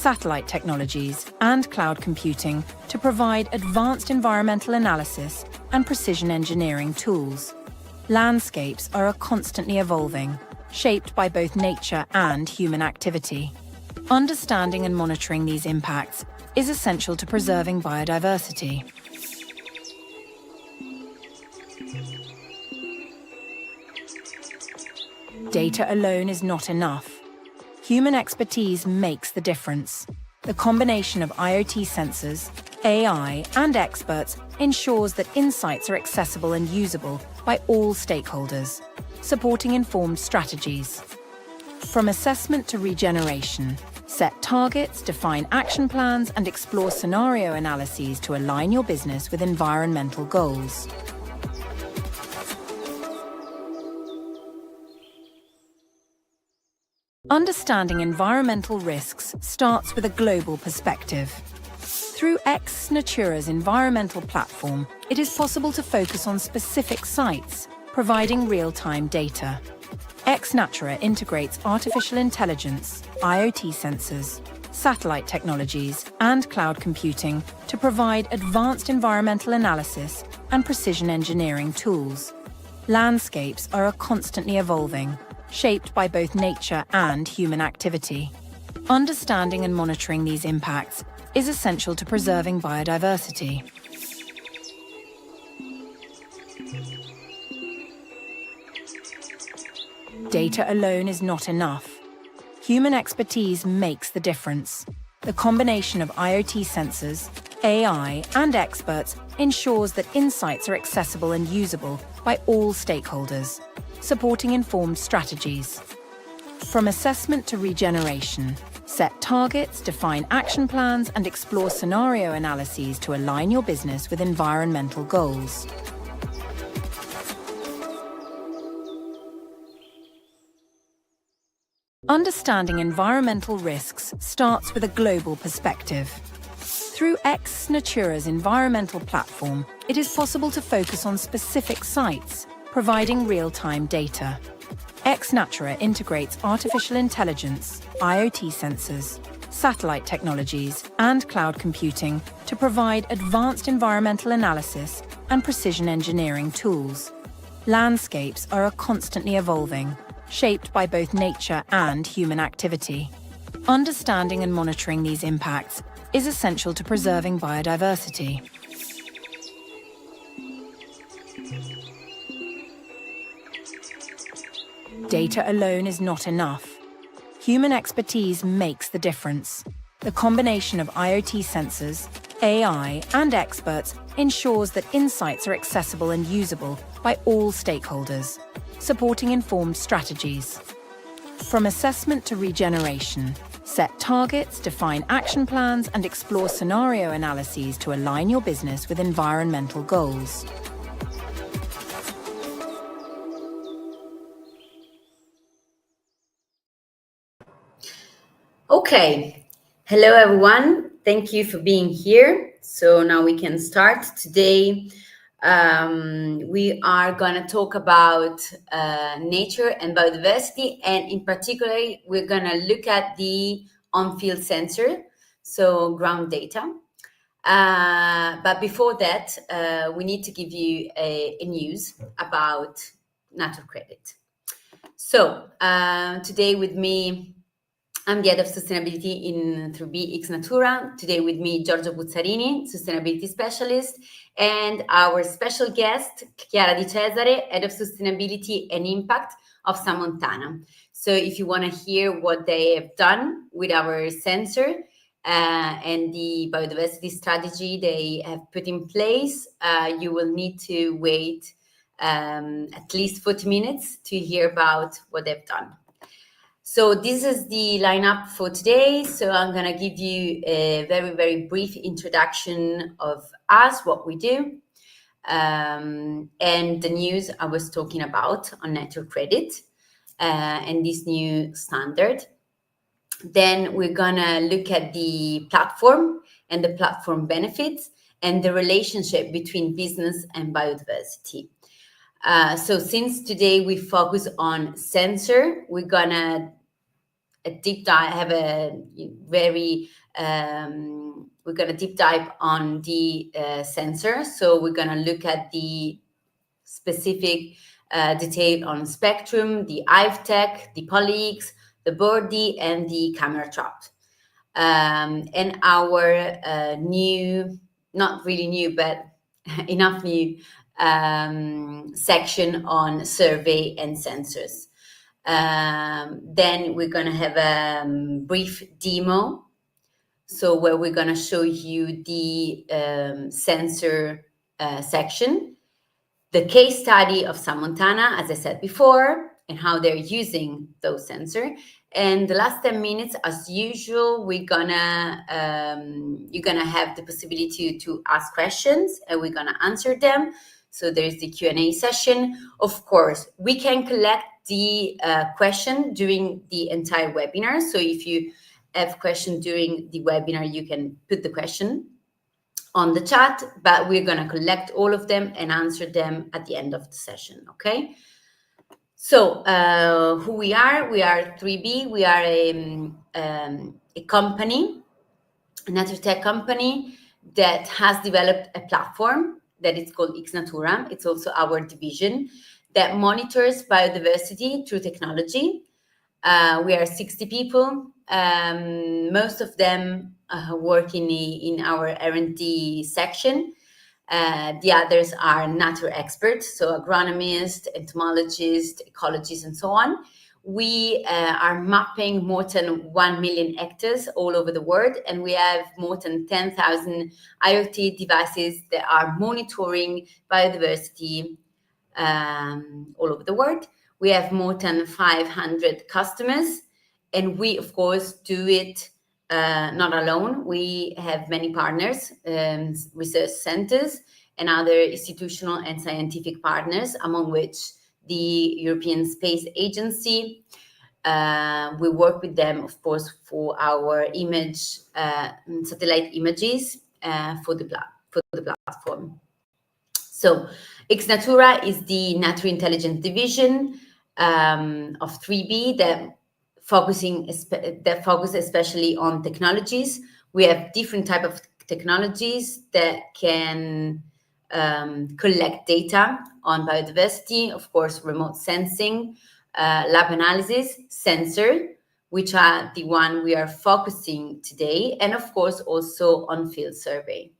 satellite technologies, and cloud computing to provide advanced environmental analysis and precision engineering tools. Landscapes are constantly evolving, shaped by both nature and human activity. Understanding and monitoring these impacts is essential to preserving biodiversity. Data alone is not enough. Human expertise makes the difference. The combination of IoT sensors, AI, and experts ensures that insights are accessible and usable by all stakeholders, supporting informed strategies. From assessment to regeneration, set targets, define action plans, and explore scenario analyses to align your business with environmental goals. Understanding environmental risks starts with a global perspective. Through XNatura's environmental platform, it is possible to focus on specific sites, providing real-time data. XNatura integrates artificial intelligence, IoT sensors, satellite technologies, and cloud computing to provide advanced environmental analysis and precision engineering tools. Landscapes are constantly evolving, shaped by both nature and human activity. Understanding and monitoring these impacts is essential to preserving biodiversity. Data alone is not enough. Human expertise makes the difference. The combination of IoT sensors, AI, and experts ensures that insights are accessible and usable by all stakeholders, supporting informed strategies. From assessment to regeneration, set targets, define action plans, and explore scenario analyses to align your business with environmental goals. Understanding environmental risks starts with a global perspective. Through XNatura's environmental platform, it is possible to focus on specific sites, providing real-time data. XNatura integrates artificial intelligence, IoT sensors, satellite technologies, and cloud computing to provide advanced environmental analysis and precision engineering tools. Landscapes are constantly evolving, shaped by both nature and human activity. Understanding and monitoring these impacts is essential to preserving biodiversity. Data alone is not enough. Human expertise makes the difference. The combination of IoT sensors, AI, and experts ensures that insights are accessible and usable by all stakeholders, supporting informed strategies. From assessment to regeneration, set targets, define action plans, and explore scenario analyses to align your business with environmental goals. Okay, hello everyone. Thank you for being here. So now we can start. Today we are going to talk about nature and biodiversity, and in particular we're going to look at the on-field sensor, so ground data. But before that, we need to give you a news about Nature Credit. So today with me, I'm the head of sustainability through XNatura. Today with me, Giorgio Buzzarini, sustainability specialist, and our special guest, Chiara Di Cesare, head of sustainability and impact of Samontana. So if you want to hear what they have done with our sensor and the biodiversity strategy they have put in place, you will need to wait at least 40 minutes to hear about what they've done. So this is the lineup for today. So I'm going to give you a very, very brief introduction of us, what we do, and the news I was talking about on Nature Credit and this new standard. Then we're going to look at the platform and the platform benefits and the relationship between business and biodiversity. So since today we focus on sensor, we're going to deep dive, have a very, we're going to deep dive on the sensor. So we're going to look at the specific detail on spectrum, the IVTech, the polyX, the Birdie, and the camera trap. And our new, not really new, but enough new section on survey and sensors. Then we're going to have a brief demo, so where we're going to show you the sensor section, the case study of San Montana, as I said before, and how they're using those sensors. And the last 10 minutes, as usual, you're gonna have the possibility to ask questions, and we're gonna answer them. So there's the Q&A session. Of course, we can collect the question during the entire webinar. So if you have question during the webinar, you can put the question on the chat, but we're going to collect all of them and answer them at the end of the session. Okay. So who we are 3B. We are a company, a nature tech company that has developed a platform that is called XNatura. It's also our division that monitors biodiversity through technology. We are 60 people. Most of them work in our R&D section. The others are nature experts, so agronomists, entomologists, ecologists, and so on. We are mapping more than 1 million hectares all over the world, and we have more than 10,000 IoT devices that are monitoring biodiversity all over the world. We have more than 500 customers, and we, of course, do it not alone. We have many partners, research centers, and other institutional and scientific partners, among which the European Space Agency. We work with them, of course, for our satellite images for the platform. So XNatura is the Nature Intelligence division of 3B that focuses especially on technologies. We have different type of technologies that can collect data on biodiversity, of course, remote sensing, lab analysis, sensor, which are the one we are focusing today, and of course also on field survey.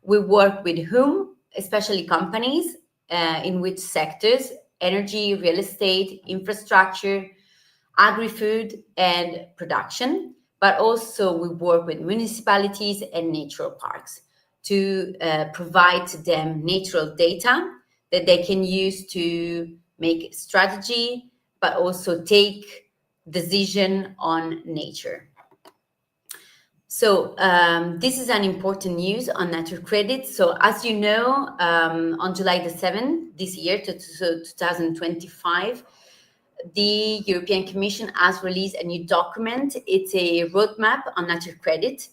We work with whom? Especially companies in which sectors? Energy, real estate, infrastructure, agri-food, and production. But also we work with municipalities and natural parks to provide them natural data that they can use to make strategy, but also take decision on nature. So this is an important news on nature credits. So as you know, on July the 7th this year, 2025, the European Commission has released a new document. It's a roadmap on nature credit.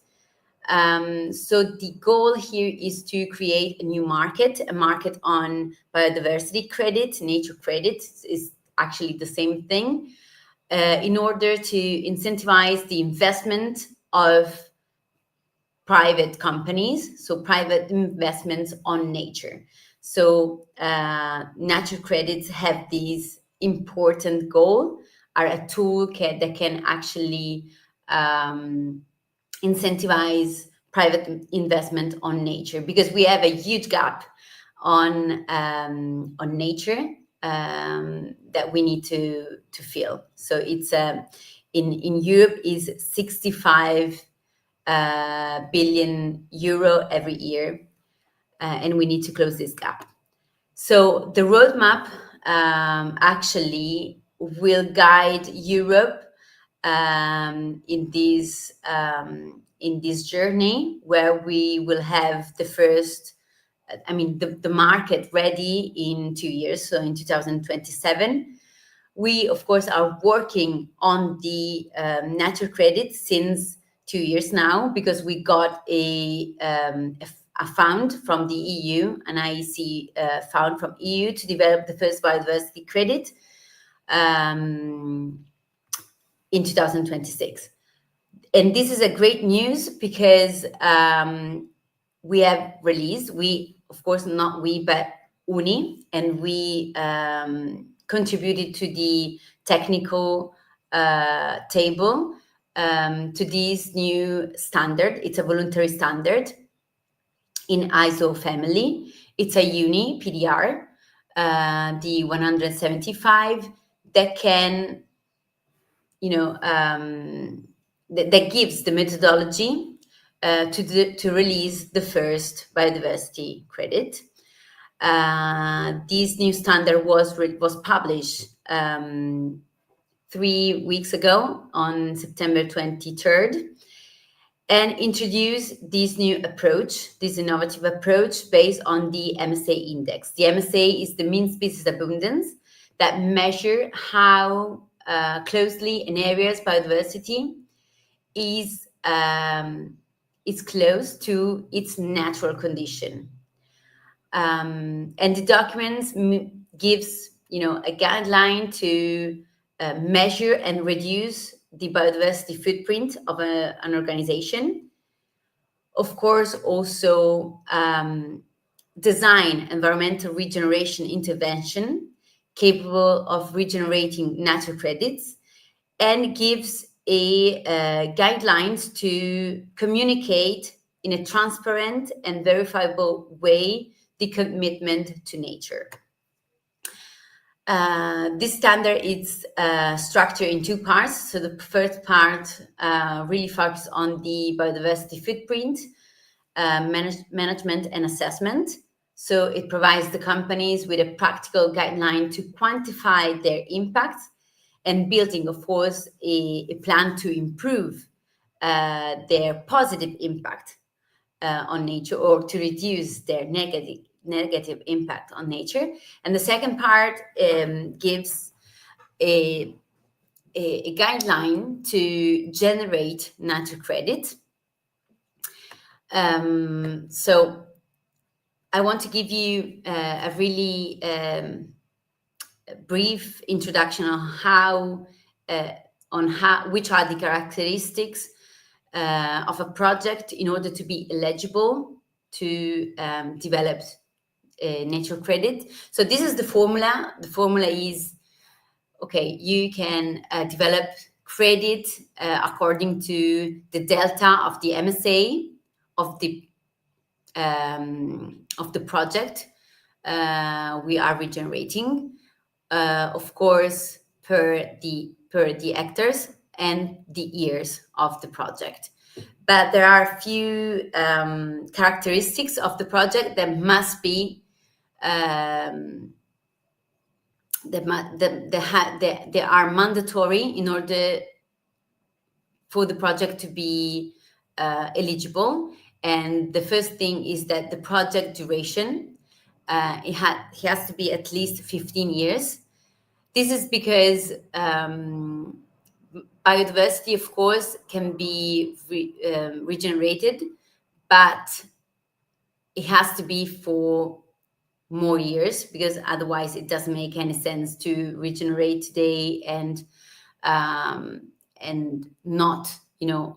So the goal here is to create a new market, a market on biodiversity credit. Nature credit is actually the same thing, in order to incentivize the investment of private companies, so private investments on nature. So nature credits have these important goal, are a tool that can actually incentivize private investment on nature, because we have a huge gap on nature that we need to fill. So it's in Europe is 65 billion euro every year, and we need to close this gap. So the roadmap actually will guide Europe in this journey, where we will have the first, the market ready in 2 years, so in 2027. We, of course, are working on the nature credit since 2 years now, because we got a fund from the EU, an IEC fund from EU, to develop the first biodiversity credit. in 2026. And this is a great news because we have released, of course, not we, but UNI, and we contributed to the technical table to this new standard. It's a voluntary standard in ISO family. It's a UNI PDR, the 175, that can, that gives the methodology to release the first biodiversity credit. This new standard was published 3 weeks ago on September 23rd, and introduce this new approach, this innovative approach based on the MSA index. The MSA is the mean species abundance that measure how closely an area's biodiversity is close to its natural condition. And the documents gives a guideline to measure and reduce the biodiversity footprint of an organization. Of course, also design environmental regeneration intervention capable of regenerating natural credits, and gives guidelines to communicate in a transparent and verifiable way the commitment to nature. This standard is structured in 2 parts. So the first part really focuses on the biodiversity footprint, management and assessment. So it provides the companies with a practical guideline to quantify their impact, and building, of course, a plan to improve their positive impact on nature, or to reduce their negative impact on nature. And the second part gives a guideline to generate nature credit. So I want to give you a really brief introduction on which are the characteristics of a project in order to be eligible to develop nature credit. So this is the formula. The formula is, okay, you can develop credit according to the delta of the MSA of the project we are regenerating, of course, per the hectares and the years of the project. But there are a few characteristics of the project that must be they are mandatory in order for the project to be eligible. And the first thing is that the project duration it has to be at least 15 years. This is because biodiversity, of course, can be regenerated, but it has to be for more years, because otherwise it doesn't make any sense to regenerate today and not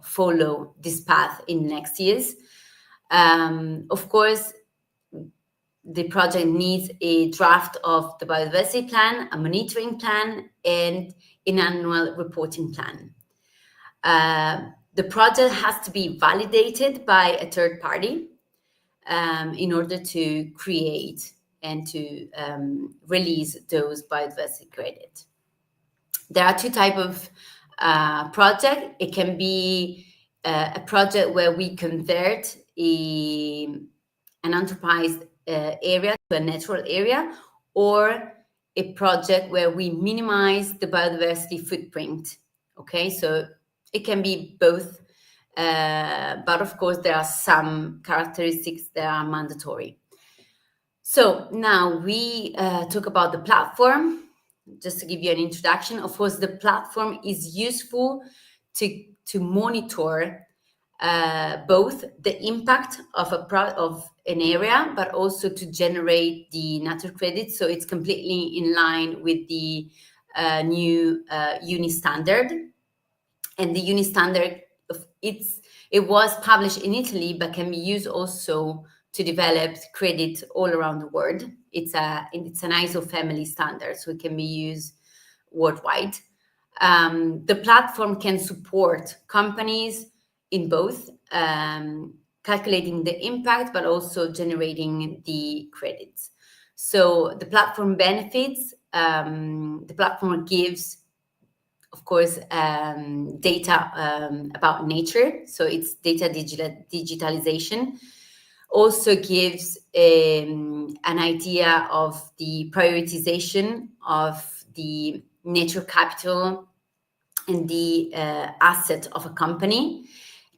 follow this path in next years. Of course, the project needs a draft of the biodiversity plan, a monitoring plan, and an annual reporting plan. The project has to be validated by a third party in order to create and to release those biodiversity credits. There are 2 types of project. It can be a project where we convert an anthropized area to a natural area, or a project where we minimize the biodiversity footprint. Okay, so it can be both, but of course there are some characteristics that are mandatory. So now we talk about the platform. Just to give you an introduction, of course, the platform is useful to monitor both the impact of an area, but also to generate the nature credit. So it's completely in line with the new UNI standard. And the UNI standard, it was published in Italy, but can be used also to develop credit all around the world. It's an ISO family standard, so it can be used worldwide. The platform can support companies in both calculating the impact, but also generating the credits. So the platform benefits, the platform gives, of course, data about nature. So it's data digitalization. Also gives an idea of the prioritization of the nature capital and the asset of a company.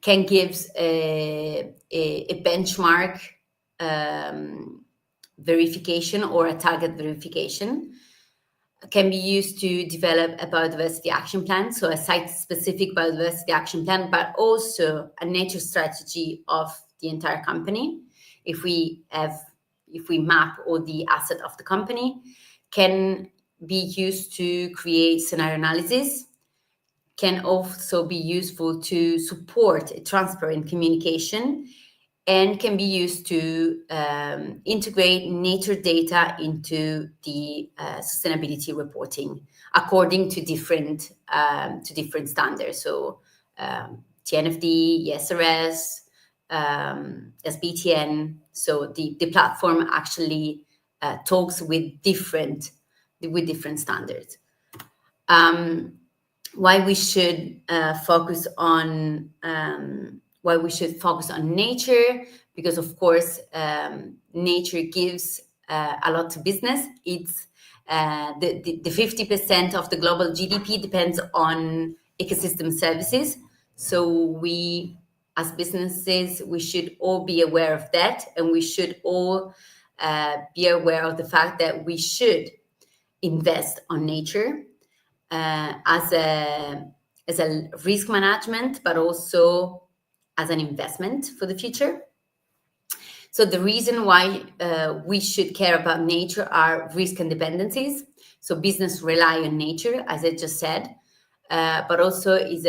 Can gives a benchmark verification or a target verification. Can be used to develop a biodiversity action plan, so a site-specific biodiversity action plan, but also a nature strategy of the entire company. If we map all the asset of the company, can be used to create scenario analysis, can also be useful to support transparent communication, and can be used to integrate nature data into the sustainability reporting according to different standards. So TNFD, ESRS, SBTN. So the platform actually talks with different standards. Why we should focus on nature, because of course nature gives a lot to business. It's the 50% of the global GDP depends on ecosystem services. So we, as businesses, we should all be aware of that, and we should all be aware of the fact that we should invest on nature as a risk management, but also as an investment for the future. So the reason why we should care about nature are risk and dependencies. So business rely on nature, as I just said, but also is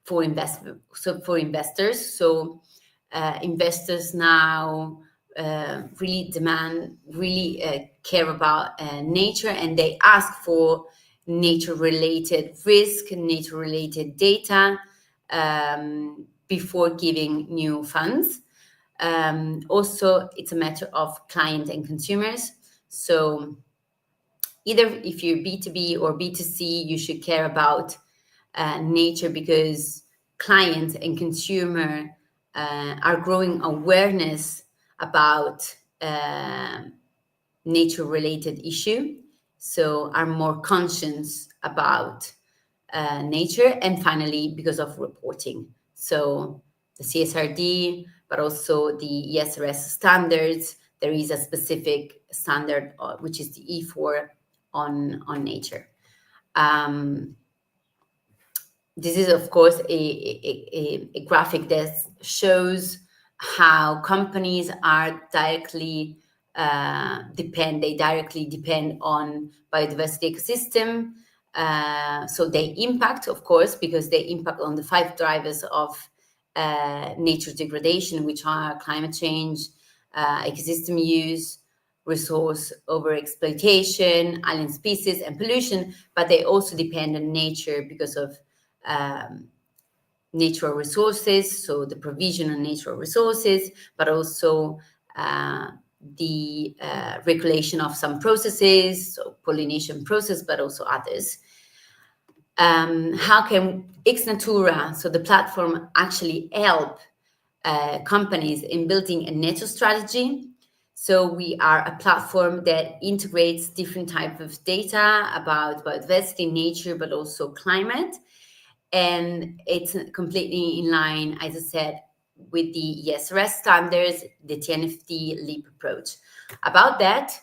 for investors. So investors now really care about nature, and they ask for nature-related risk, nature-related data before giving new funds. Also, it's a matter of client and consumers. So either if you're B2B or B2C, you should care about nature, because clients and consumer are growing awareness about nature-related issue, so are more conscious about nature. And finally, because of reporting, so the CSRD, but also the ESRS standards, there is a specific standard, which is the E4 on nature. This is, of course, a graphic that shows how companies are directly depend on biodiversity ecosystem. So they impact, of course, because they impact on the 5 drivers of nature degradation, which are climate change, ecosystem use, resource overexploitation, alien species, and pollution. But they also depend on nature because of natural resources, so the provision of natural resources, but also the regulation of some processes, so pollination process, but also others. How can XNatura, so the platform, actually help companies in building a nature strategy? So we are a platform that integrates different types of data about biodiversity, nature, but also climate. And it's completely in line, as I said, with the ESRS standards, the TNFD LEAP approach. About that,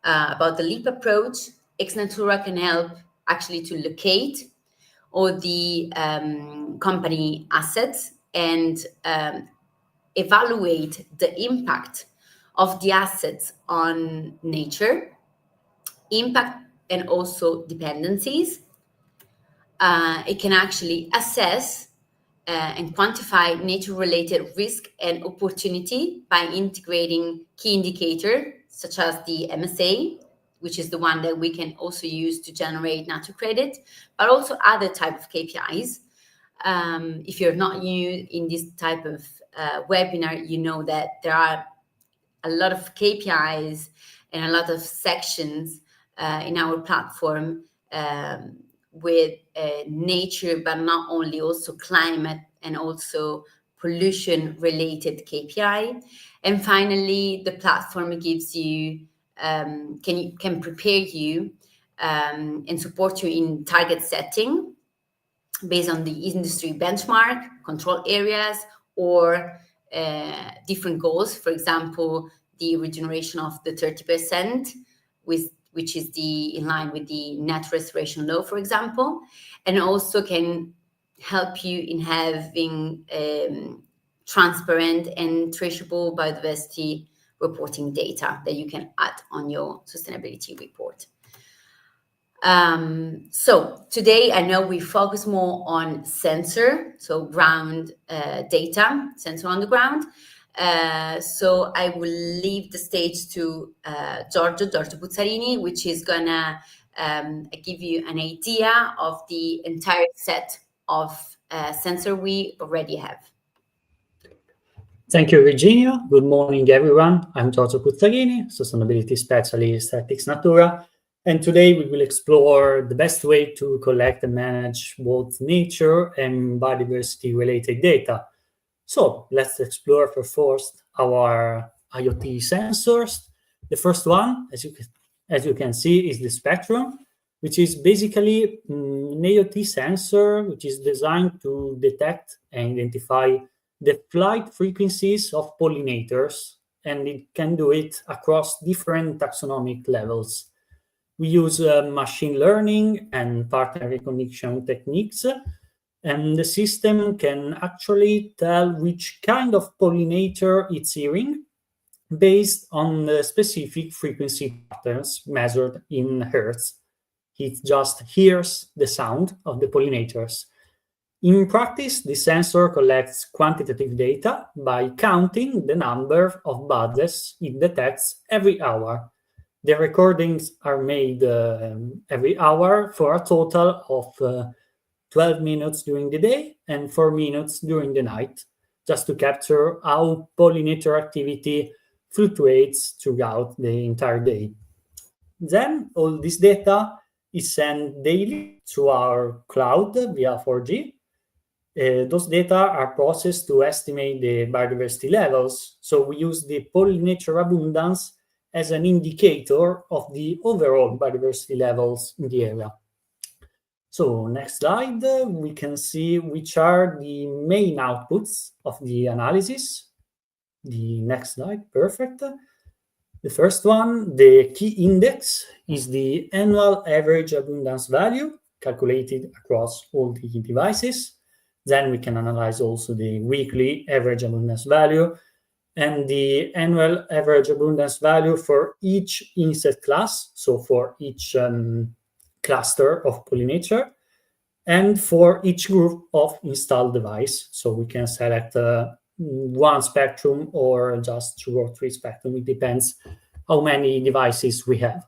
about the LEAP approach, XNatura can help actually to locate all the company assets and evaluate the impact of the assets on nature, impact and also dependencies. it can actually assess and quantify nature-related risk and opportunity by integrating key indicators such as the MSA, which is the one that we can also use to generate nature credit, but also other type of KPIs. If you're not new in this type of webinar, you know that there are a lot of KPIs and a lot of sections in our platform with nature, but not only, also climate and also pollution related KPI. And finally, the platform gives you can prepare you and support you in target setting based on the industry benchmark, control areas, or different goals. For example, the regeneration of the 30%, which is in line with the net restoration law, for example, and also can help you in having transparent and traceable biodiversity reporting data that you can add on your sustainability report. So today I know we focus more on sensor, so ground data, sensor on the ground. So I will leave the stage to Giorgio Puzzarini, which is gonna give you an idea of the entire set of sensor we already have. Thank you, Virginia. Good morning, everyone. I'm Giorgio Puzzarini, Sustainability Specialist at XNatura. And today we will explore the best way to collect and manage both nature and biodiversity related data. So let's explore first our IoT sensors. The first one, as you can see, is the Spectrum, which is basically an IoT sensor which is designed to detect and identify the flight frequencies of pollinators, and it can do it across different taxonomic levels. We use machine learning and pattern recognition techniques, and the system can actually tell which kind of pollinator it's hearing based on the specific frequency patterns measured in hertz. It just hears the sound of the pollinators. In practice, the sensor collects quantitative data by counting the number of buzzes it detects every hour. The recordings are made every hour for a total of 12 minutes during the day and 4 minutes during the night, just to capture how pollinator activity fluctuates throughout the entire day. Then all this data is sent daily through our cloud via 4G. Those data are processed to estimate the biodiversity levels. So we use the pollinator abundance as an indicator of the overall biodiversity levels in the area. So next slide, we can see which are the main outputs of the analysis. The next slide, perfect. The first one, the key index, is the annual average abundance value calculated across all the devices. Then we can analyze also the weekly average abundance value and the annual average abundance value for each insect class, so for each cluster of pollinator, and for each group of installed device. So we can select one spectrum or just 2 or 3 spectrum. It depends how many devices we have.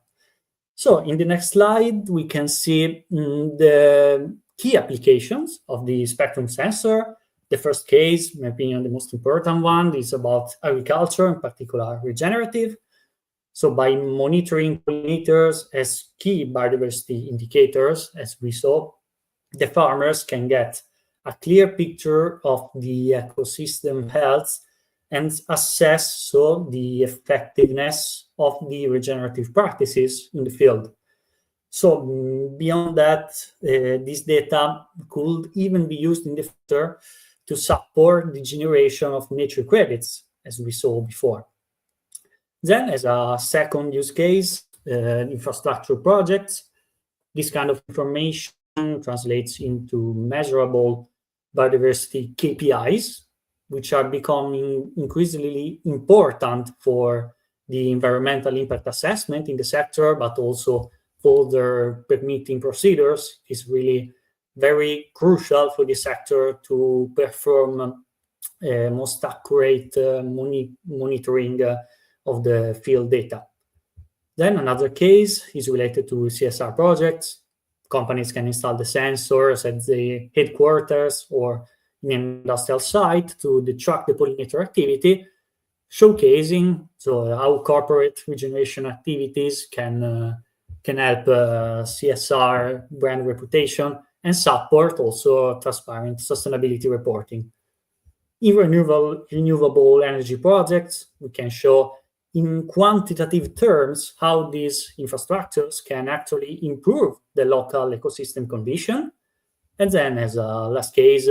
So in the next slide, we can see the key applications of the spectrum sensor. The first case, in my opinion, the most important one, is about agriculture, in particular regenerative. So by monitoring pollinators as key biodiversity indicators, as we saw, the farmers can get a clear picture of the ecosystem health and assess so the effectiveness of the regenerative practices in the field. So beyond that, this data could even be used in the future to support the generation of nature credits, as we saw before. Then, as a second use case, infrastructure projects, this kind of information translates into measurable biodiversity KPIs, which are becoming increasingly important for the environmental impact assessment in the sector, but also for the permitting procedures is really very crucial for the sector to perform most accurate monitoring of the field data. Then another case is related to CSR projects. Companies can install the sensors at the headquarters or in an industrial site to track the pollinator activity, showcasing how corporate regeneration activities can help CSR brand reputation and support also transparent sustainability reporting. In renewable energy projects, we can show in quantitative terms how these infrastructures can actually improve the local ecosystem condition. And then as a last case,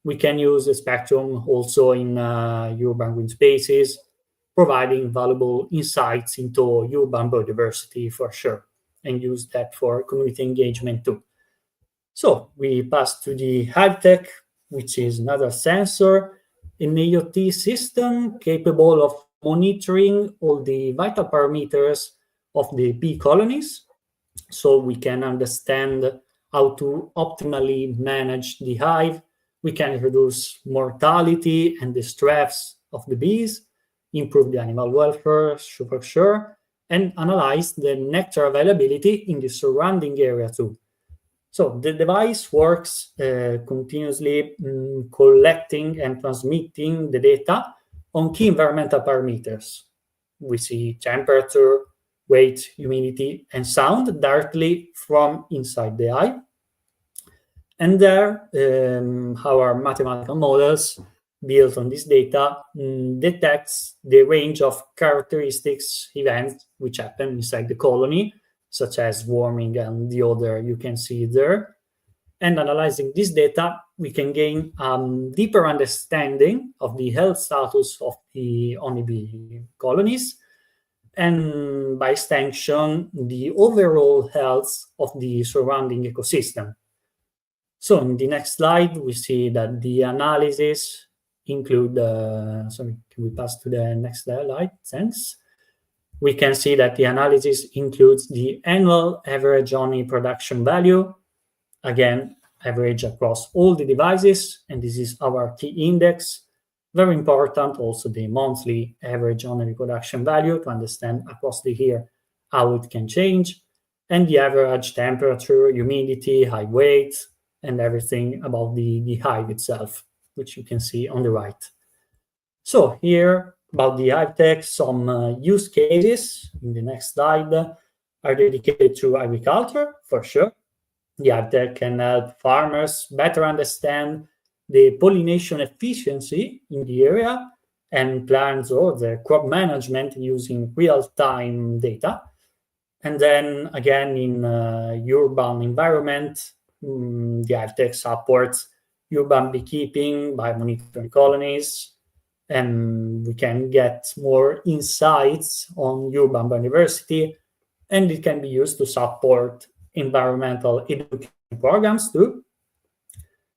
we can use the spectrum also in urban green spaces, providing valuable insights into urban biodiversity for sure, and use that for community engagement too. So we pass to the HiveTech, which is another sensor, an IoT system capable of monitoring all the vital parameters of the bee colonies, so we can understand how to optimally manage the hive. We can reduce mortality and the stress of the bees, improve the animal welfare for sure, and analyze the nectar availability in the surrounding area too. So the device works continuously collecting and transmitting the data on key environmental parameters. We see temperature, weight, humidity, and sound directly from inside the hive. And there, our mathematical models built on this data detects the range of characteristics events which happen inside the colony, such as warming and the other you can see there. And analyzing this data, we can gain deeper understanding of the health status of the honeybee colonies, and by extension, the overall health of the surrounding ecosystem. So in the next slide, we see that the analysis include, can we pass to the next slide? Thanks. We can see that the analysis includes the annual average honey production value, again, average across all the devices, and this is our key index. Very important, also the monthly average honey production value to understand across the year how it can change, and the average temperature, humidity, hive weight, and everything about the hive itself, which you can see on the right. So here, about the HiveTech, some use cases in the next slide are dedicated to agriculture, for sure. The HiveTech can help farmers better understand the pollination efficiency in the area and plans or the crop management using real-time data. And then again, in urban environment, the HiveTech supports urban beekeeping by monitoring colonies, and we can get more insights on urban biodiversity, and it can be used to support environmental education programs too.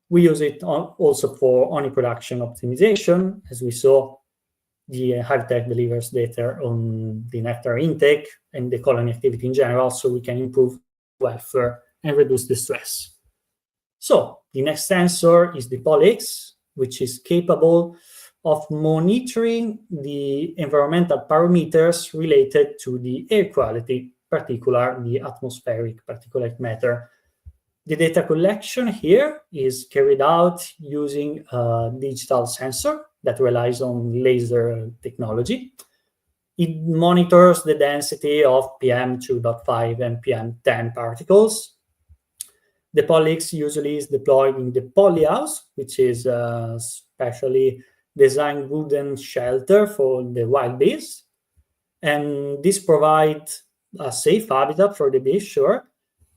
We use it also for honey production optimization. As we saw, the HiveTech delivers data on the nectar intake and the colony activity in general, so we can improve welfare and reduce the stress. So the next sensor is the PollX, which is capable of monitoring the environmental parameters related to the air quality, particularly the atmospheric particulate matter. The data collection here is carried out using a digital sensor that relies on laser technology. It monitors the density of PM2.5 and PM10 particles. The PollX usually is deployed in the polyhouse, which is a specially designed wooden shelter for the wild bees. And this provides a safe habitat for the bees, sure,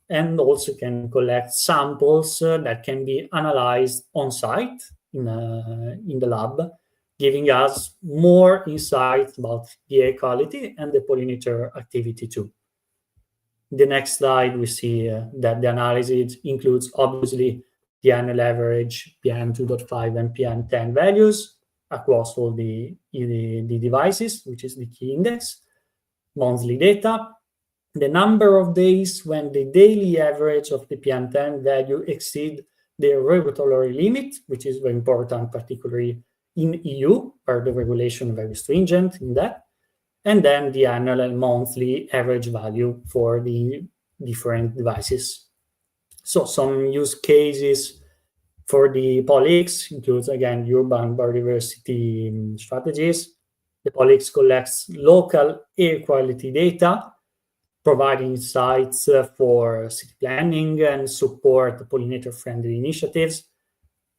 and also can collect samples that can be analyzed on site in the lab, giving us more insight about the air quality and the pollinator activity too. In the next slide, we see that the analysis includes obviously the annual average PM2.5 and PM10 values across all the devices, which is the key index, monthly data, the number of days when the daily average of the PM10 value exceed the regulatory limit, which is very important, particularly in EU, where the regulation is very stringent in that, and then the annual and monthly average value for the different devices. So some use cases for the POLIX includes, again, urban biodiversity strategies. The POLIX collects local air quality data, providing insights for city planning and support pollinator-friendly initiatives,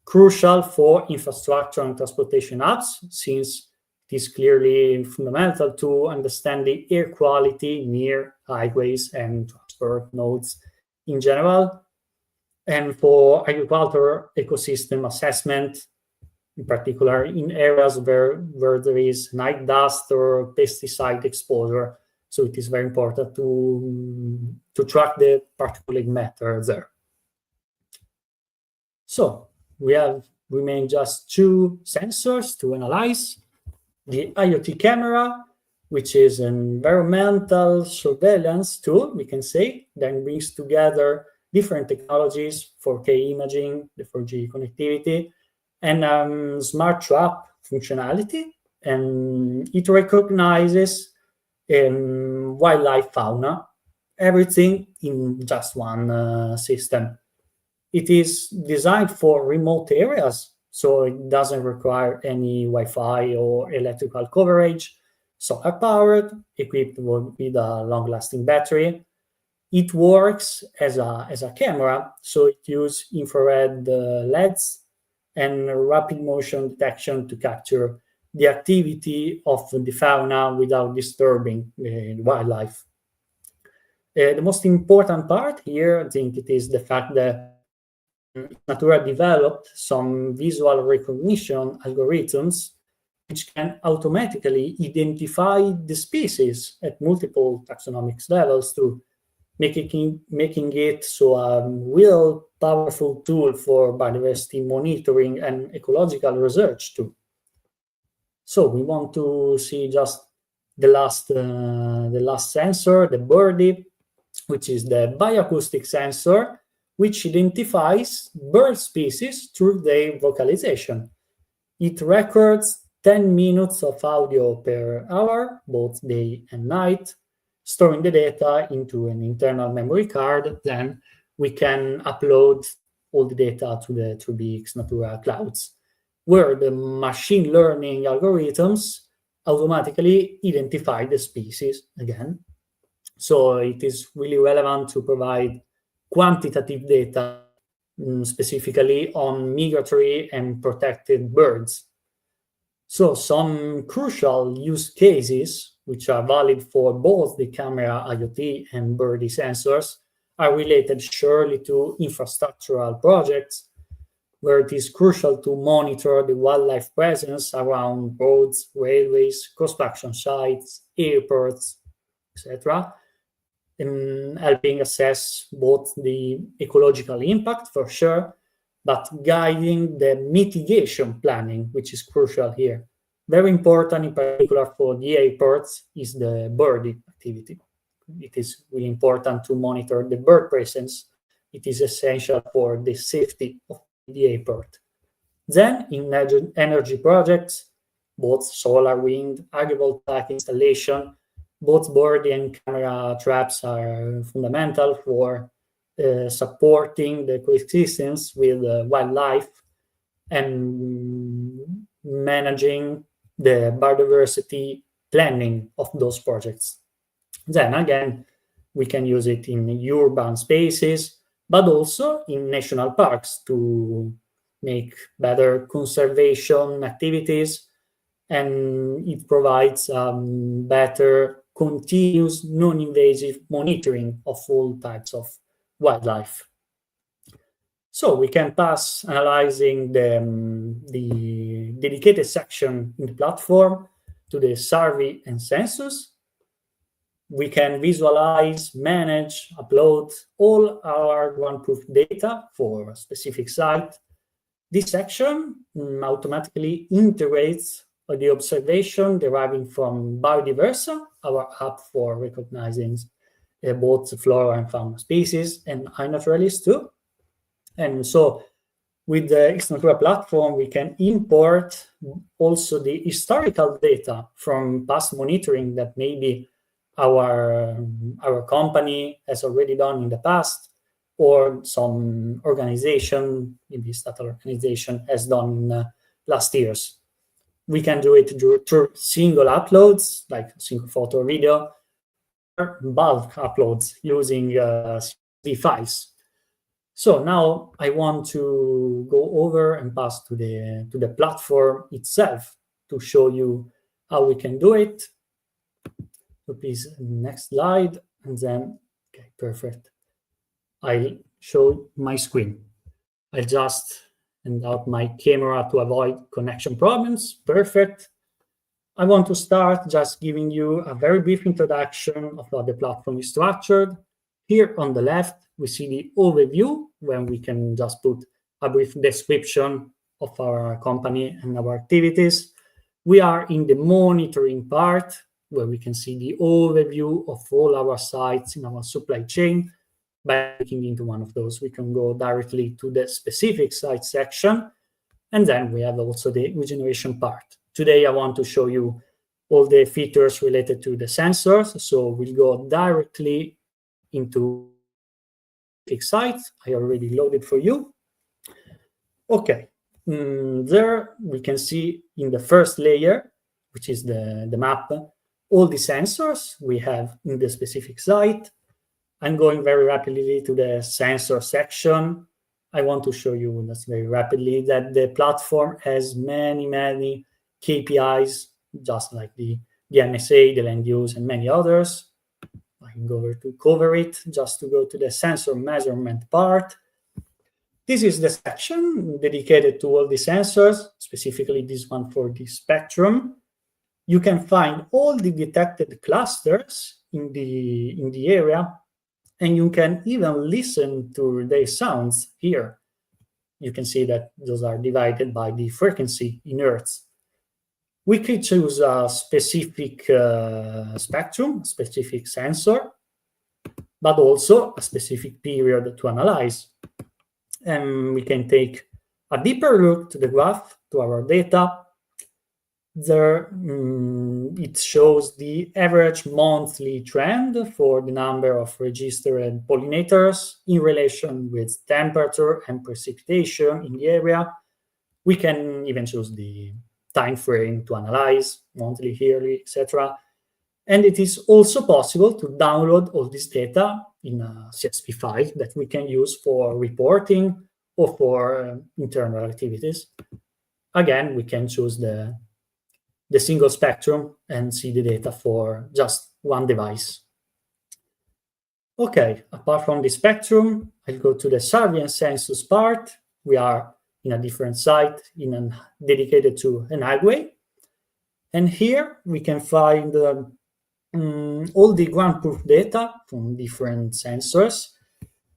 crucial for infrastructure and transportation hubs, since it is clearly fundamental to understand the air quality near highways and transport nodes in general, and for agricultural ecosystem assessment, in particular in areas where there is night dust or pesticide exposure. So it is very important to track the particulate matter there. So we have remained just 2 sensors to analyze. The IoT camera, which is an environmental surveillance tool, we can say, that brings together different technologies, 4K imaging, the 4G connectivity, and smart trap functionality. And it recognizes wildlife fauna, everything in just one system. It is designed for remote areas, so it doesn't require any Wi-Fi or electrical coverage, solar powered, equipped with a long-lasting battery. It works as a camera, so it uses infrared LEDs and rapid motion detection to capture the activity of the fauna without disturbing the wildlife. The most important part here, I think, it is the fact that Natura developed some visual recognition algorithms which can automatically identify the species at multiple taxonomic levels, to making it so a real powerful tool for biodiversity monitoring and ecological research too. So we want to see just the last sensor, the birdie, which is the bioacoustic sensor, which identifies bird species through their vocalization. It records 10 minutes of audio per hour, both day and night, storing the data into an internal memory card. Then we can upload all the data to the XNatura clouds, where the machine learning algorithms automatically identify the species again. So it is really relevant to provide quantitative data, specifically on migratory and protected birds. So some crucial use cases, which are valid for both the camera IoT and birdie sensors, are related surely to infrastructural projects, where it is crucial to monitor the wildlife presence around roads, railways, construction sites, airports, etc., and helping assess both the ecological impact, for sure, but guiding the mitigation planning, which is crucial here. Very important, in particular for the airports, is the birdie activity. It is really important to monitor the bird presence. It is essential for the safety of the airport. Then, in energy projects, both solar, wind, agrivoltaic installation, both birdie and camera traps are fundamental for supporting the coexistence with wildlife and managing the biodiversity planning of those projects. Then again, we can use it in urban spaces, but also in national parks to make better conservation activities, and it provides better continuous non-invasive monitoring of all types of wildlife. So we can pass analyzing the dedicated section in the platform to the survey and census. We can visualize, manage, upload all our one-proof data for a specific site. This section automatically integrates the observation deriving from Biodiversa, our app for recognizing both flora and fauna species, and iNaturalist too. And so with the XNatura platform, we can import also the historical data from past monitoring that maybe our company has already done in the past, or some organization, maybe statal organization, has done in last years. We can do it through single uploads, like single photo or video, or bulk uploads using CSV files. So now I want to go over and pass to the platform itself to show you how we can do it. So please, next slide, and then, okay, perfect. I'll show my screen. I'll just hand out my camera to avoid connection problems. Perfect. I want to start just giving you a very brief introduction of how the platform is structured. Here on the left, we see the overview, when we can just put a brief description of our company and our activities. We are in the monitoring part, where we can see the overview of all our sites in our supply chain. By clicking into one of those, we can go directly to the specific site section. And then we have also the regeneration part. Today, I want to show you all the features related to the sensors. So we'll go directly into the site. I already loaded for you. Okay, there we can see in the first layer, which is the map, all the sensors we have in the specific site. I'm going very rapidly to the sensor section. I want to show you that's very rapidly that the platform has many KPIs, just like the MSA, the land use, and many others. I can go over to cover it, just to go to the sensor measurement part. This is the section dedicated to all the sensors, specifically this one for the spectrum. You can find all the detected clusters in the area, and you can even listen to their sounds here. You can see that those are divided by the frequency in hertz. We could choose a specific spectrum, specific sensor, but also a specific period to analyze. And we can take a deeper look to the graph, to our data. There, it shows the average monthly trend for the number of registered pollinators in relation with temperature and precipitation in the area. We can even choose the time frame to analyze, monthly, yearly, etc. And it is also possible to download all this data in a CSV file that we can use for reporting or for internal activities. Again, we can choose the single spectrum and see the data for just one device. Okay, apart from the spectrum, I'll go to the surveillance census part. We are in a different site, dedicated to an highway. And here we can find all the ground truth data from different sensors.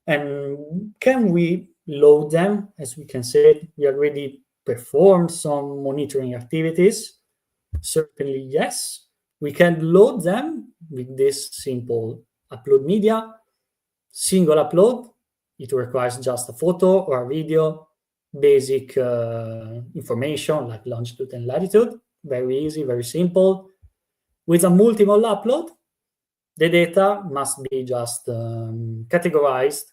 And can we load them? As we can say, we already performed some monitoring activities. Certainly, yes. We can load them with this simple upload media. Single upload, it requires just a photo or a video, basic information like longitude and latitude. Very easy, very simple. With a multiple upload, the data must be just categorized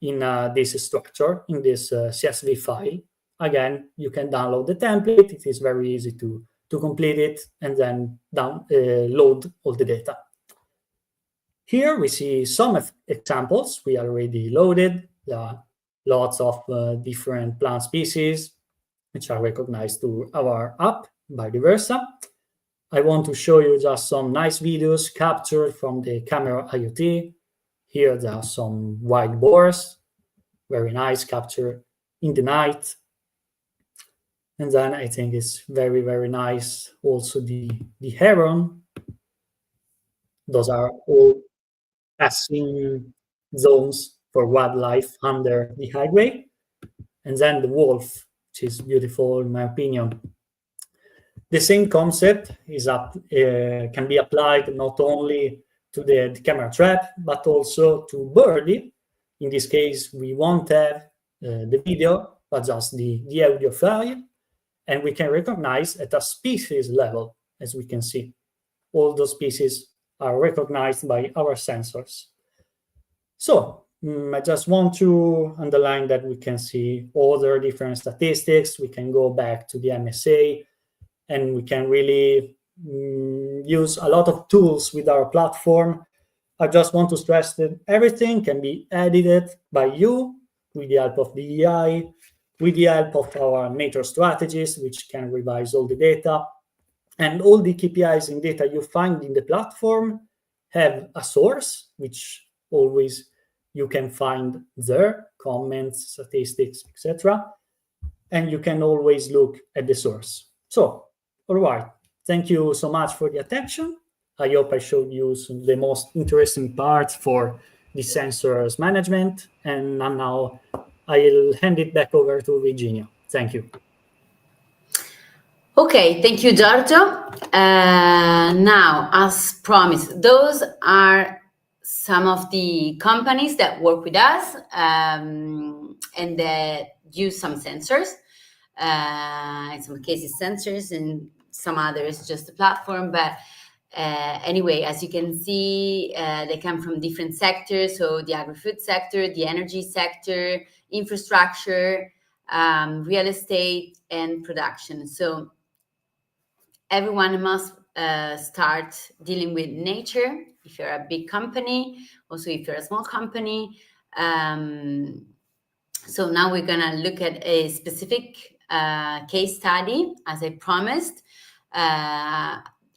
in this structure, in this CSV file. Again, you can download the template. It is very easy to complete it and then load all the data. Here we see some examples we already loaded. There are lots of different plant species which are recognized to our app, Biodiversa. I want to show you just some nice videos captured from the camera IoT. Here there are some wild boars, very nice capture in the night. And then I think it's very, very nice also the heron. Those are all passing zones for wildlife under the highway. And then the wolf, which is beautiful in my opinion. The same concept is can be applied not only to the camera trap, but also to Birdie. In this case, we won't have the video, but just the audio file. And we can recognize at a species level, as we can see. All those species are recognized by our sensors. So I just want to underline that we can see other different statistics. We can go back to the MSA, and we can really use a lot of tools with our platform. I just want to stress that everything can be edited by you with the help of the AI, with the help of our nature strategies, which can revise all the data. And all the KPIs and data you find in the platform have a source, which always you can find there, comments, statistics, etc. And you can always look at the source. So, all right, thank you so much for the attention. I hope I showed you the most interesting parts for the sensors management. And now I'll hand it back over to Virginia. Thank you. Okay, thank you, Giorgio. Now, as promised, those are some of the companies that work with us and that use some sensors. In some cases, sensors, and some others just the platform. But anyway, as you can see, they come from different sectors. So the agri-food sector, the energy sector, infrastructure, real estate, and production. So everyone must start dealing with nature. If you're a big company, also if you're a small company. So now we're gonna look at a specific case study, as I promised.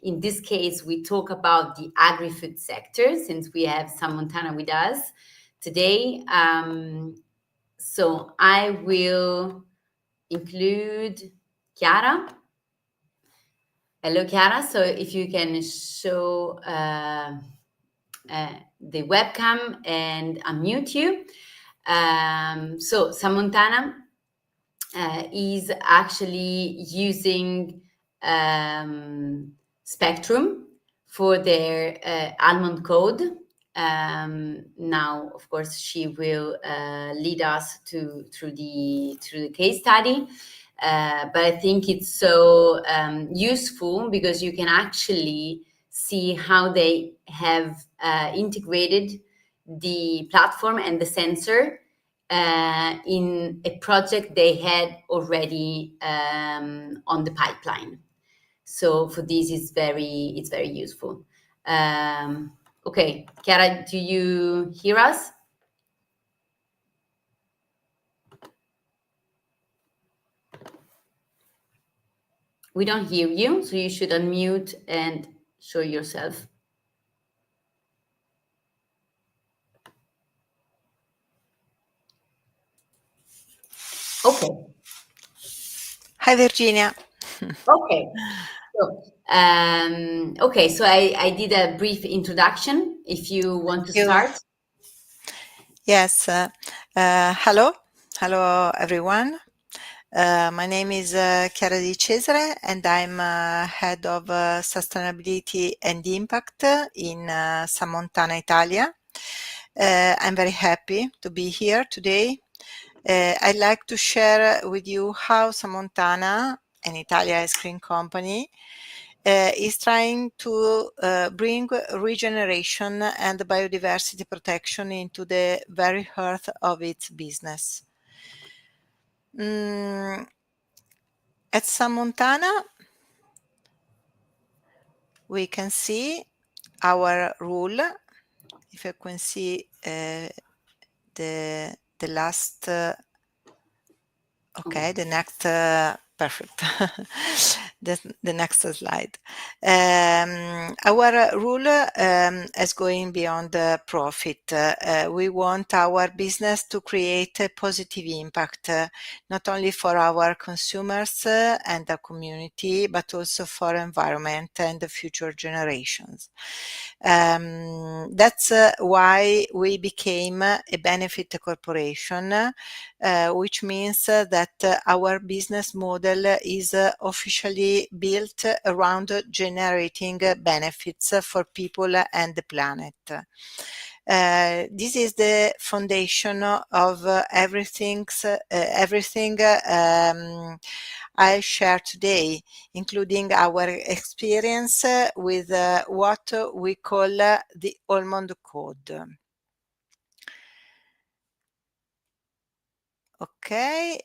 In this case, we talk about the agri-food sector, since we have Samontana with us today. So I will include Chiara. Hello, Chiara. So if you can show the webcam and unmute you. So Samontana is actually using Spectrum for their almond code. Now, of course, she will lead us through the case study. But I think it's so useful because you can actually see how they have integrated the platform and the sensor in a project they had already on the pipeline. So for this, it's very useful. Okay, Chiara, do you hear us? We don't hear you, so you should unmute and show yourself. Okay. Hi, Virginia. Okay. So, okay, so I did a brief introduction. If you want to start. Yes. Hello. Hello, everyone. My name is Chiara Di Cesare, and I'm head of sustainability and impact in Samontana, Italia. I'm very happy to be here today. I'd like to share with you how Samontana, an Italian ice cream company, is trying to bring regeneration and biodiversity protection into the very heart of its business. At Samontana, we can see our rule. If you can see the last, okay, the next, perfect. The next slide. Our rule is going beyond profit. We want our business to create a positive impact, not only for our consumers and the community, but also for environment and the future generations. That's why we became a benefit corporation, which means that our business model is officially be built around generating benefits for people and the planet. This is the foundation of everything I share today, including our experience with what we call the Almond Code. Okay.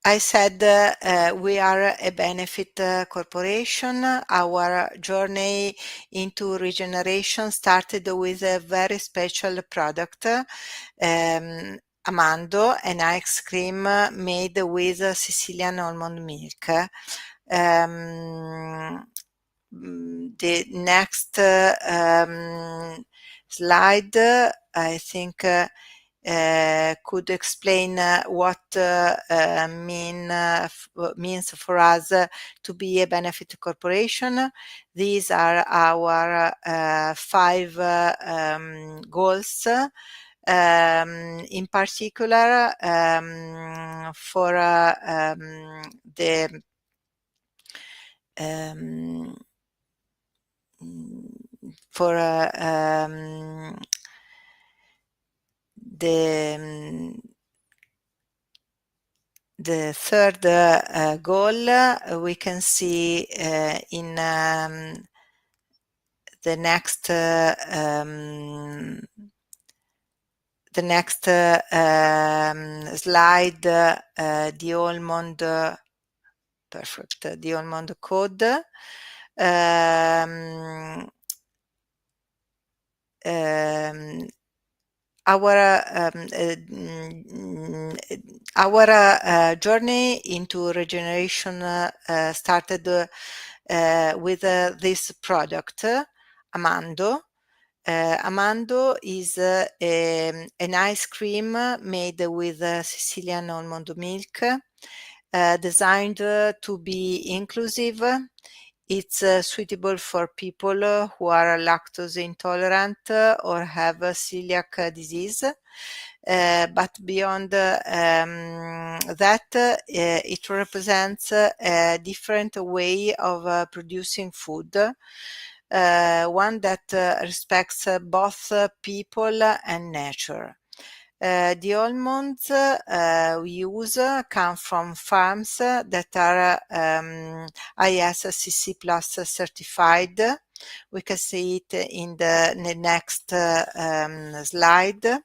I said we are a benefit corporation. Our journey into regeneration started with a very special product, Amando, an ice cream made with Sicilian almond milk. The next slide, I think, could explain what means for us to be a benefit corporation. These are our 5 goals. In particular, for the third goal we can see in the next slide, the almond the almond code. Our journey into regeneration started with this product, Amando. Amando is an ice cream made with Sicilian almond milk, designed to be inclusive. It's suitable for people who are lactose intolerant or have celiac disease. But beyond that, it represents a different way of producing food, one that respects both people and nature. The almonds we use come from farms that are ISCC Plus certified. We can see it in the next slide.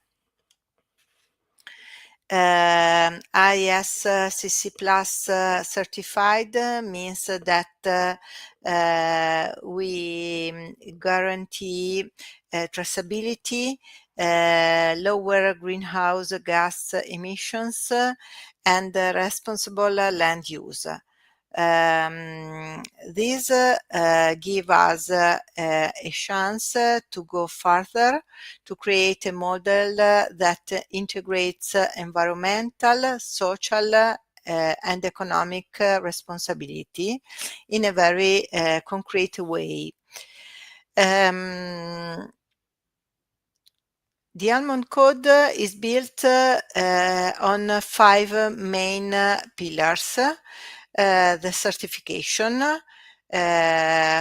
ISCC Plus certified means that we guarantee traceability, lower greenhouse gas emissions, and responsible land use. These give us a chance to go further, to create a model that integrates environmental, social, and economic responsibility in a very concrete way. The Almond Code is built on 5 main pillars. The certification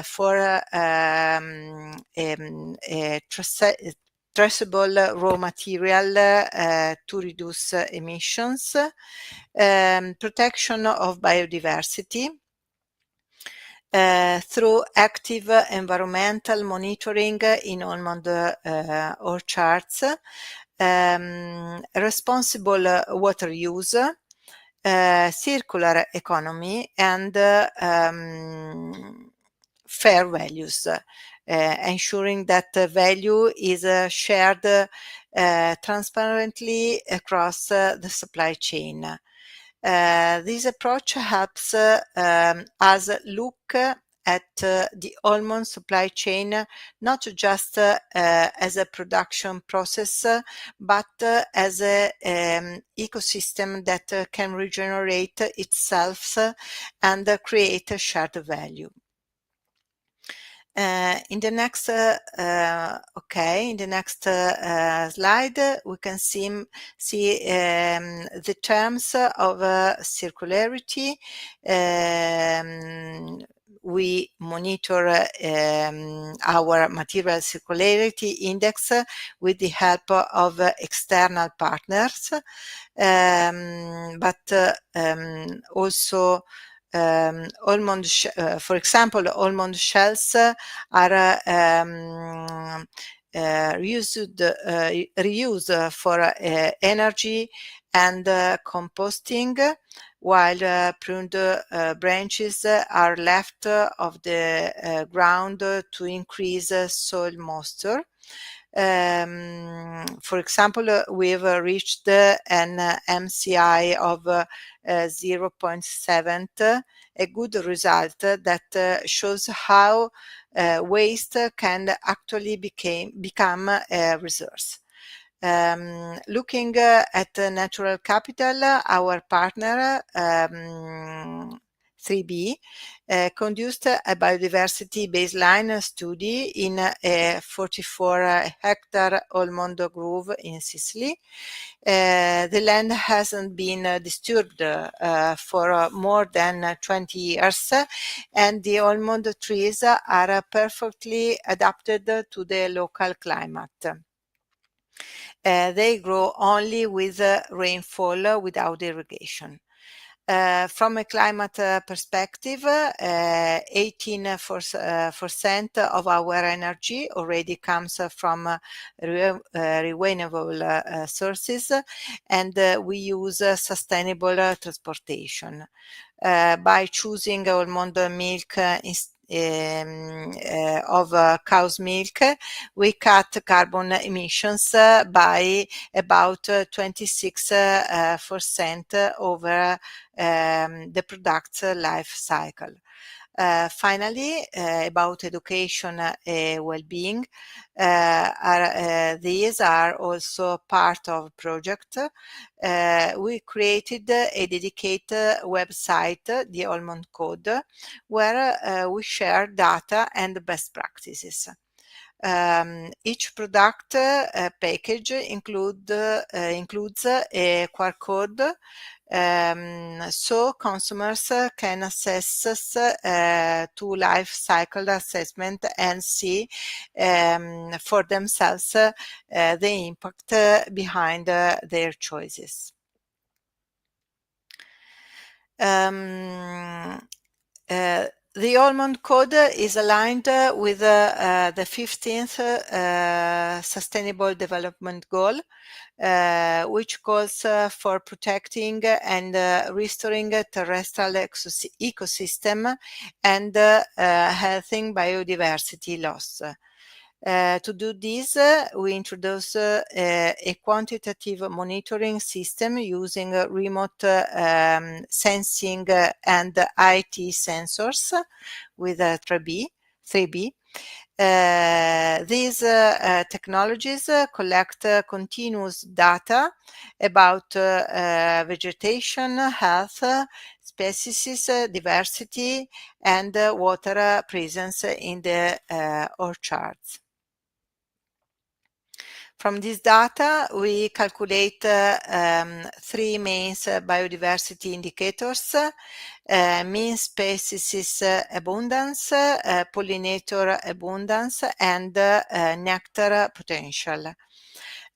for traceable raw material to reduce emissions, protection of biodiversity through active environmental monitoring in almond orchards, responsible water use, circular economy, and fair values, ensuring that the value is shared transparently across the supply chain. This approach helps us look at the almond supply chain not just as a production process, but as an ecosystem that can regenerate itself and create a shared value. In the next slide, we can see the terms of circularity. We monitor our material circularity index with the help of external partners, but also for example, almond shells are reused for energy and composting, while pruned branches are left of the ground to increase soil moisture. For example, we've reached an MCI of 0.7, a good result that shows how waste can actually become a resource. Looking at natural capital, our partner 3B conducted a biodiversity baseline study in a 44-hectare almond grove in Sicily. The land hasn't been disturbed for more than 20 years, and the almond trees are perfectly adapted to the local climate. They grow only with rainfall without irrigation. From a climate perspective, 18% of our energy already comes from renewable sources, and we use sustainable transportation. By choosing almond milk of cow's milk, we cut carbon emissions by about 26% over the product's life cycle. Finally, about education and well-being, these are also part of project. We created a dedicated website, the Almond Code, where we share data and best practices. Each product package includes a QR code, so consumers can access to life cycle assessment and see for themselves the impact behind their choices. The Almond Code is aligned with the 15th Sustainable Development Goal, which calls for protecting and restoring terrestrial ecosystem and halting biodiversity loss. To do this, we introduce a quantitative monitoring system using remote sensing and IT sensors with 3B. These technologies collect continuous data about vegetation health, species diversity, and water presence in the orchards. From this data, we calculate three main biodiversity indicators: mean species abundance, pollinator abundance, and nectar potential.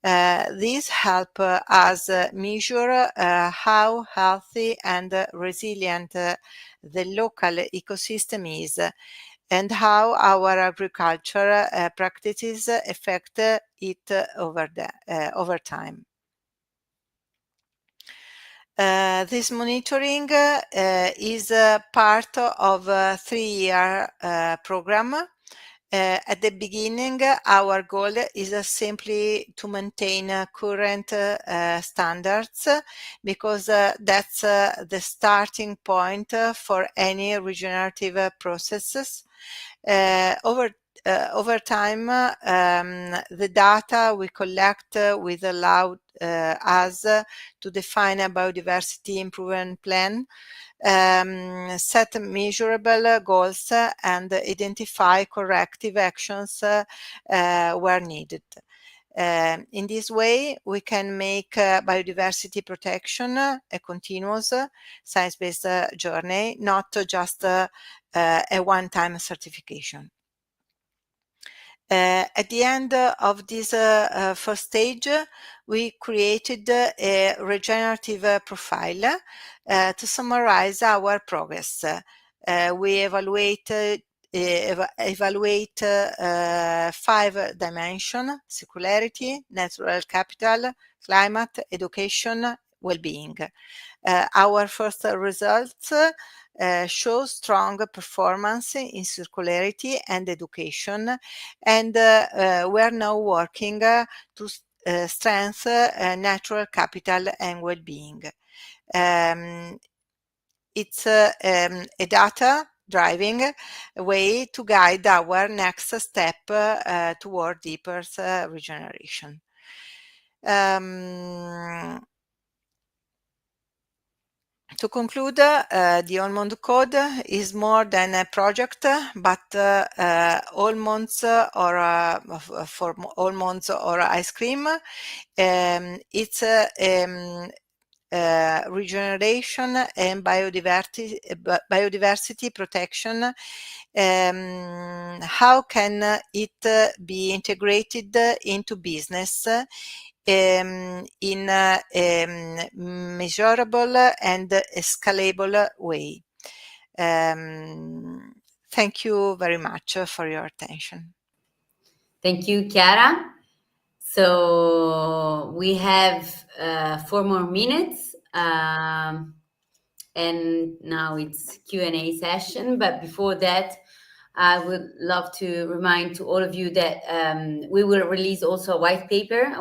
These help us measure how healthy and resilient the local ecosystem is, and how our agriculture practices affect it over time. This monitoring is part of a 3-year program. At the beginning, our goal is simply to maintain current standards, because that's the starting point for any regenerative processes. Over over time, the data we collect will allow us to define a biodiversity improvement plan, set measurable goals, and identify corrective actions where needed. In this way, we can make biodiversity protection a continuous science-based journey, not just a one-time certification. At the end of this first stage, we created a regenerative profile to summarize our progress. We evaluate 5 dimensions: circularity, natural capital, climate, education, well-being. Our first results show strong performance in circularity and education, and we're now working to strengthen natural capital and well-being. It's a data-driving way to guide our next step toward deeper regeneration. To conclude, the Almond Code is more than a project, but almonds for almonds or ice cream. It's regeneration and biodiversity protection. How can it be integrated into business in a measurable and scalable way? Thank you very much for your attention. Thank you, Chiara. So we have 4 more minutes, and now it's Q&A session. But before that, I would love to remind to all of you that we will release also a white paper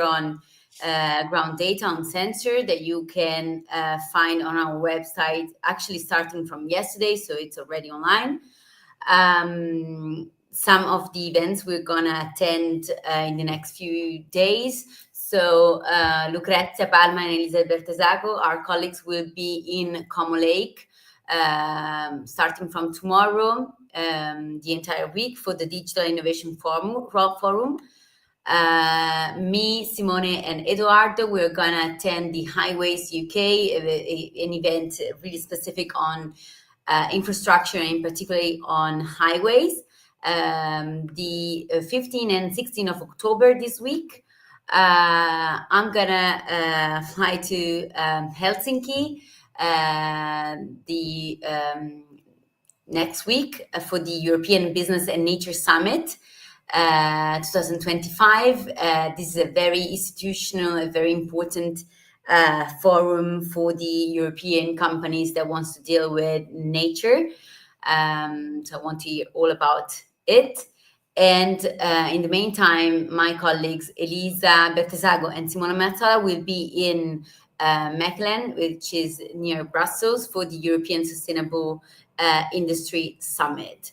on ground data on sensor that you can find on our website, actually starting from yesterday, so it's already online. Some of the events we're gonna attend in the next few days. So Lucrezia Palma and Elisa Bertesago, our colleagues, will be in Como Lake starting from tomorrow, the entire week for the Digital Innovation Forum. Me, Simone, and Edoardo, we're gonna attend the Highways UK, an event really specific on infrastructure and particularly on highways. The 15 and 16 of October this week. I'm gonna fly to Helsinki the next week for the European Business and Nature Summit 2025. This is a very institutional, a very important forum for the European companies that wants to deal with nature. So I want to hear all about it. And in the meantime, my colleagues Elisa Bertesago and Simona Mazzola will be in Mechelen, which is near Brussels, for the European Sustainable Industry Summit.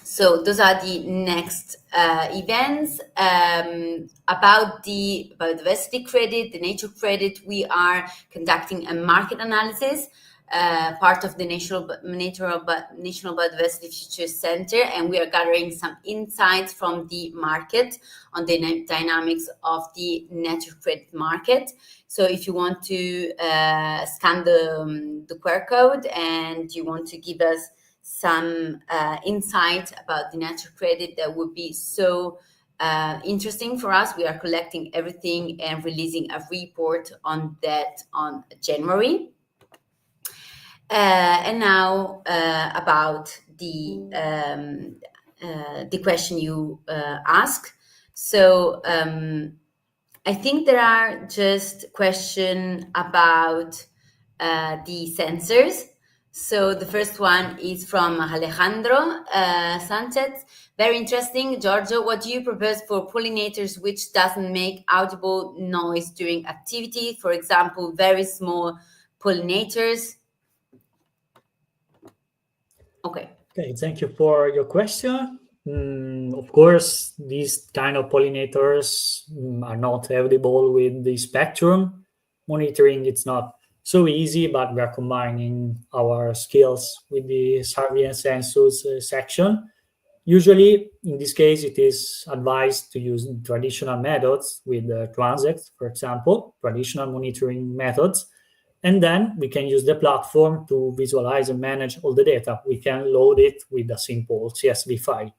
So those are the next events. About the biodiversity credit, the nature credit, we are conducting a market analysis, part of the National Biodiversity Future Center, and we are gathering some insights from the market on the dynamics of the nature credit market. So if you want to scan the QR code and you want to give us some insight about the nature credit, that would be so interesting for us. We are collecting everything and releasing a report on that on January. And now about the question you asked. So I think there are just questions about the sensors. So the first one is from Alejandro Sanchez. Very interesting. Giorgio, what do you propose for pollinators which doesn't make audible noise during activity? For example, very small pollinators. Okay. Okay, thank you for your question. Of course, these kind of pollinators are not available with the spectrum monitoring. It's not so easy, but we're combining our skills with the surveillance sensors section. Usually, in this case, it is advised to use traditional methods with transects, for example, traditional monitoring methods. And then we can use the platform to visualize and manage all the data. We can load it with a simple CSV file.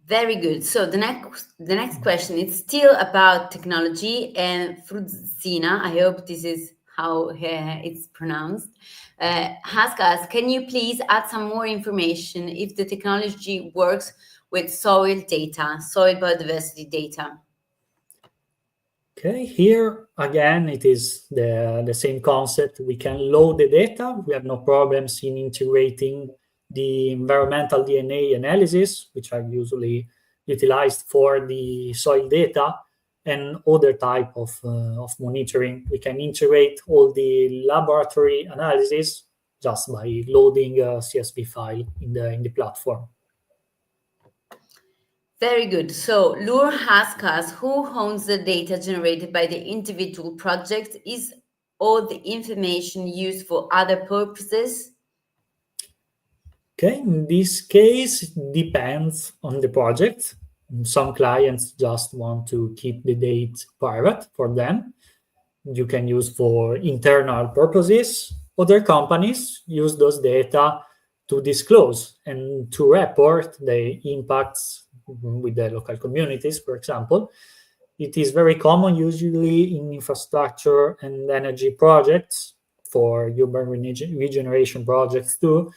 Very good. So the next question is still about technology, and Frudzina, I hope this is how it's pronounced, ask us, can you please add some more information if the technology works with soil data, soil biodiversity data? Okay, here again, it is the same concept. We can load the data. We have no problems in integrating the environmental DNA analysis, which are usually utilized for the soil data, and other type of monitoring. We can integrate all the laboratory analysis just by loading a CSV file in the platform. Very good. So Lure asks us, who owns the data generated by the individual project? Is all the information used for other purposes? Okay, in this case, it depends on the project. Some clients just want to keep the data private for them. You can use for internal purposes. Other companies use those data to disclose and to report the impacts with the local communities, for example. It is very common usually in infrastructure and energy projects, for urban regeneration projects too,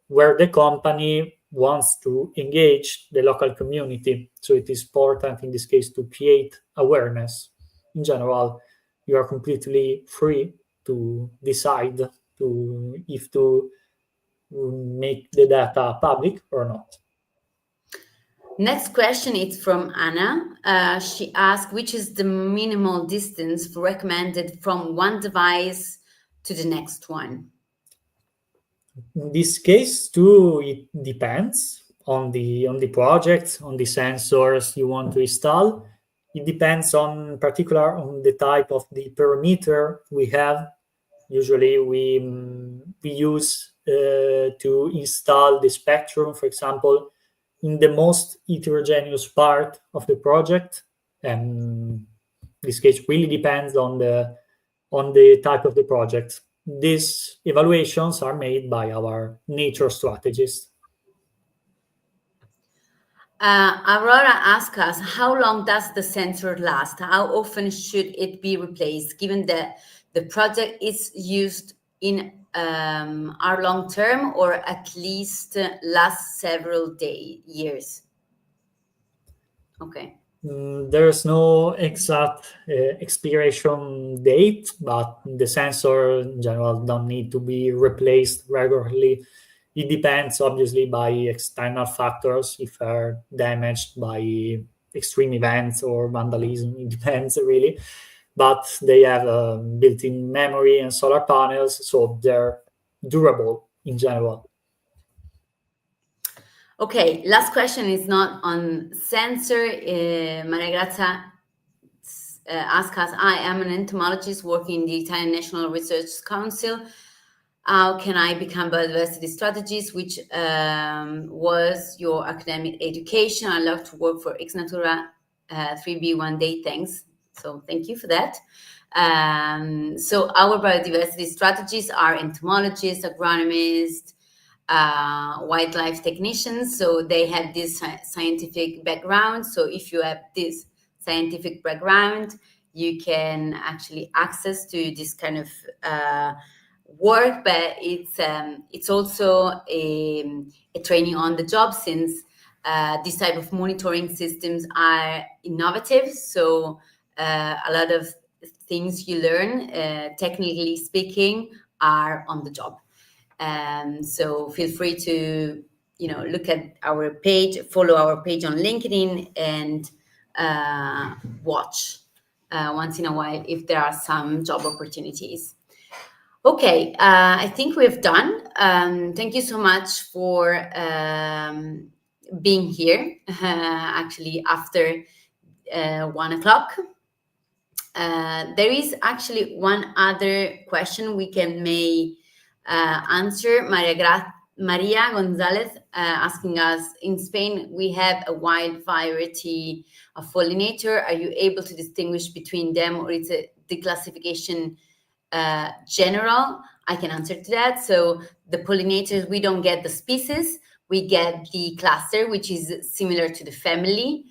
where the company wants to engage the local community. So it is important in this case to create awareness. In general, you are completely free to decide if to make the data public or not. Next question is from Anna. She asked, which is the minimal distance recommended from one device to the next one? In this case, too, it depends on the project, on the sensors you want to install. It depends on particular on the type of the perimeter we have. Usually, we use to install the spectrum, for example, in the most heterogeneous part of the project. And this case really depends on the type of the project. These evaluations are made by our nature strategists. Aurora asks us, how long does the sensor last? How often should it be replaced, given that the project is used in our long term, or at least last several years? Okay. There's no exact expiration date, but the sensor in general don't need to be replaced regularly. It depends obviously by external factors, if are damaged by extreme events or vandalism. It depends really, but they have a built-in memory and solar panels, so they're durable in general. Okay, last question is not on sensor. Maria Grazia asks us, I am an entomologist working in the Italian National Research Council. How can I become biodiversity strategist, which was your academic education? I love to work for XNatura 3B one day. Thanks. So thank you for that. So our biodiversity strategists are entomologists, agronomists, wildlife technicians. So they have this scientific background. So if you have this scientific background, you can actually access to this kind of work, but it's also a training on the job, since this type of monitoring systems are innovative. So a lot of things you learn, technically speaking, are on the job. So feel free to look at our page, follow our page on LinkedIn, and watch once in a while if there are some job opportunities. Okay, I think we've done. Thank you so much for being here, actually, after 1 o'clock. There is actually one other question we may answer. Maria Gonzalez asking us, in Spain, we have a wide variety of pollinator. Are you able to distinguish between them, or is it the classification general? I can answer to that. So the pollinators, we don't get the species, we get the cluster, which is similar to the family.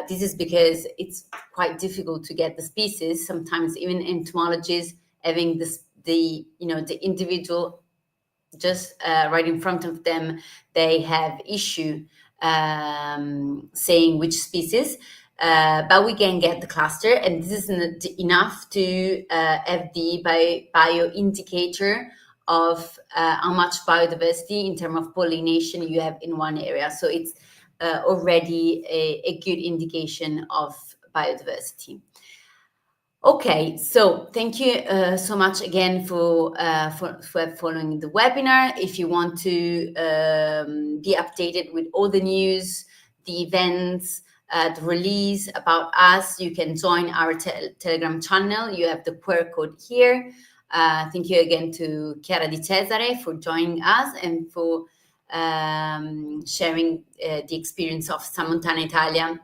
This is because it's quite difficult to get the species. Sometimes even entomologists having the individual just right in front of them, they have issue saying which species. But we can get the cluster, and this is enough to have the bio indicator of how much biodiversity in terms of pollination you have in one area. So it's already a good indication of biodiversity. Okay, so thank you so much again for following the webinar. If you want to be updated with all the news, the events, the release about us, you can join our Telegram channel. You have the QR code here. Thank you again to Chiara Di Cesare for joining us and for sharing the experience of Tramontana Italia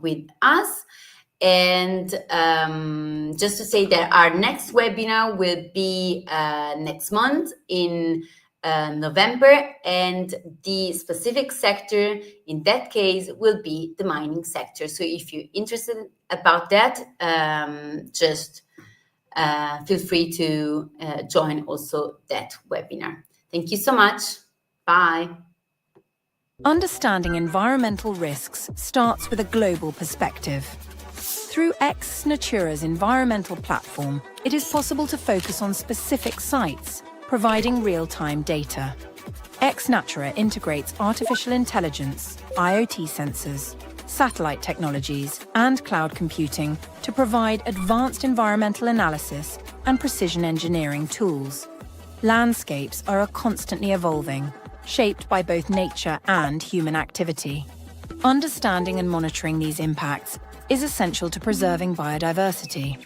with us. And just to say that our next webinar will be next month in November, and the specific sector in that case will be the mining sector. So if you're interested about that, just feel free to join also that webinar. Thank you so much. Bye. Understanding environmental risks starts with a global perspective. Through XNatura's environmental platform, it is possible to focus on specific sites, providing real-time data. XNatura integrates artificial intelligence, IoT sensors, satellite technologies, and cloud computing to provide advanced environmental analysis and precision engineering tools. Landscapes are constantly evolving, shaped by both nature and human activity. Understanding and monitoring these impacts is essential to preserving biodiversity.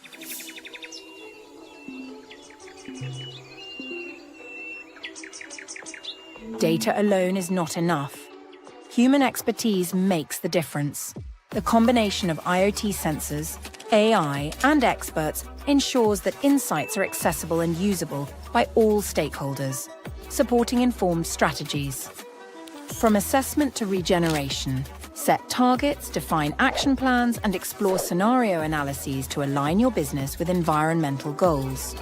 Data alone is not enough. Human expertise makes the difference. The combination of IoT sensors, AI, and experts ensures that insights are accessible and usable by all stakeholders, supporting informed strategies. From assessment to regeneration, set targets, define action plans, and explore scenario analyses to align your business with environmental goals.